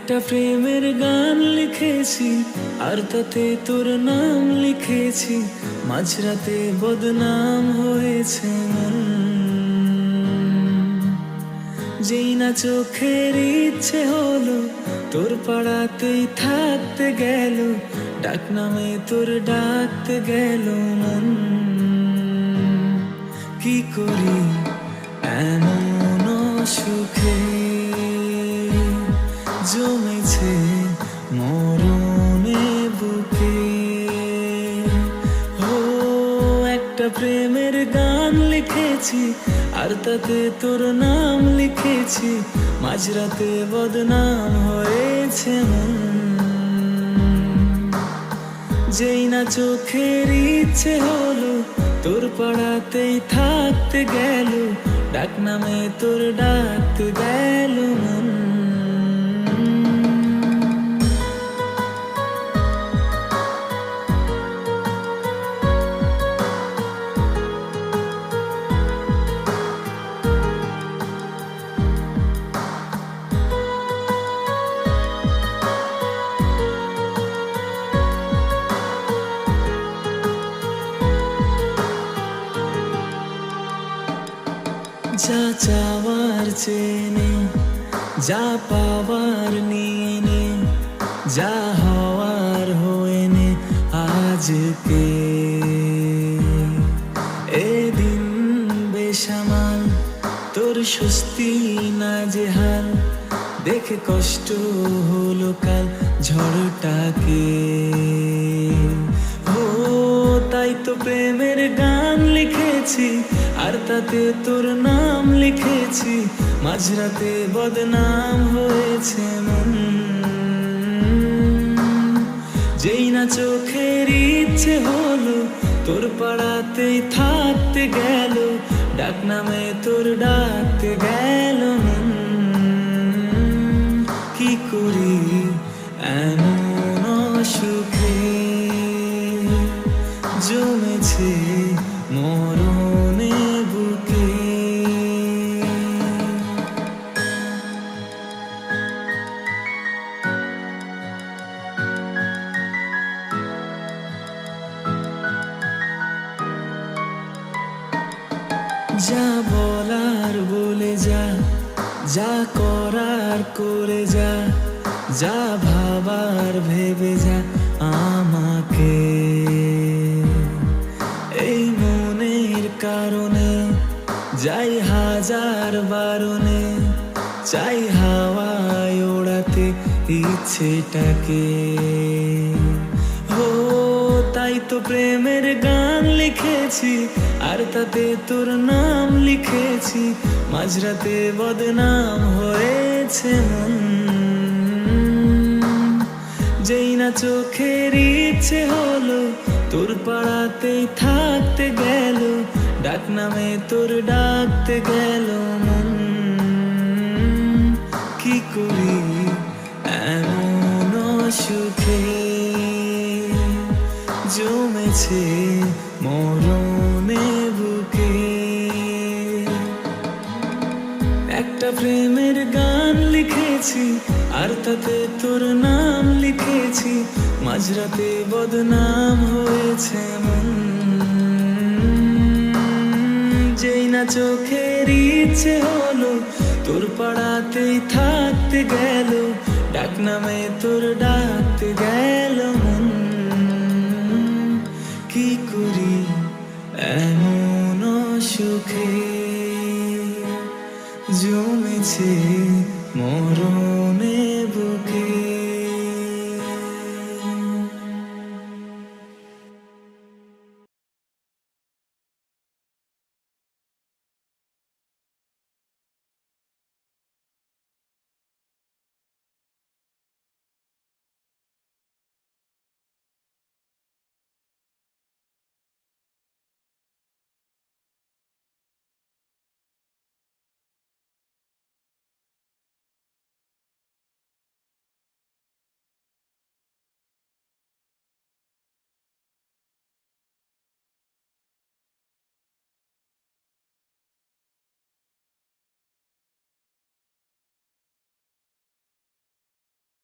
একটা প্রেমের গান লিখেছি আর তাতে তোর নাম লিখেছি, মাঝরাতে বদনাম হয়েছে মন। যেই না চোখের ইচ্ছে হলো তোর পাড়াতেই থাকতে গেল, ডাক নামে তোর ডাকতে গেল মন। কি করি এমন সুখে জমেছে মরণে বুকে। ও একটা প্রেমের গান লিখেছি আর তাতে তোর নাম লিখেছি, মাঝরাতে বদনাম হয়েছে মন। যেই না চোখের ইচ্ছে হলো তোর পাড়াতেই থাকতে গেল, ডাক নামে তোর ডাকতে গেল মন। যা চাওয়ার চেনে, যা পাওয়ার নিয়ে নে, যা হওয়ার হয়ে নে আজকে। এদিন বেসামাল তোর স্বস্তি না যে হাল, দেখে কষ্ট হলো কাল ঝড়টাকে। ও তাই তো প্রেমের গান লিখেছি আর তাতে তোর নাম লিখেছি, মাঝরাতে বদনাম হয়েছে মন। যেই না চোখের ইচ্ছে হলো তোর পাড়াতেই থাকতে গেল, ডাক নামে তোর ডাকতে গেল মন। কি করি এমন সুখে জমেছে মরণে বুকে। যা বলার বলে যা, যা করার করে যা, যা ভাবার ভেবে যা আমাকে। এই মনের কারণে যাই হাজার বারণে, চাই হাওয়ায় ওড়াতে ইচ্ছেটাকে। ও তাই তো প্রেমের গান লিখেছি আর তাতে তোর নাম লিখেছি, মাঝরাতে বদনাম হয়েছে মন। যেই না চোখের ইচ্ছে হলো তোর পাড়াতেই থাকতে গেল, ডাক নামে তোর ডাকতে গেল মন। কি করি এমন সুখে জমেছে মরণে বুকে। একটা প্রেমের গান লিখেছি আর তাতে তোর নাম লিখেছি, মাঝরাতে বদনাম হয়েছে মন। যেই না চোখের ইচ্ছে হলো তোর পাড়াতেই থাকতে গেল, ডাক নামে তোর ডাকতে গেল মন। কি করি এমন সুখে জমেছে মরণ।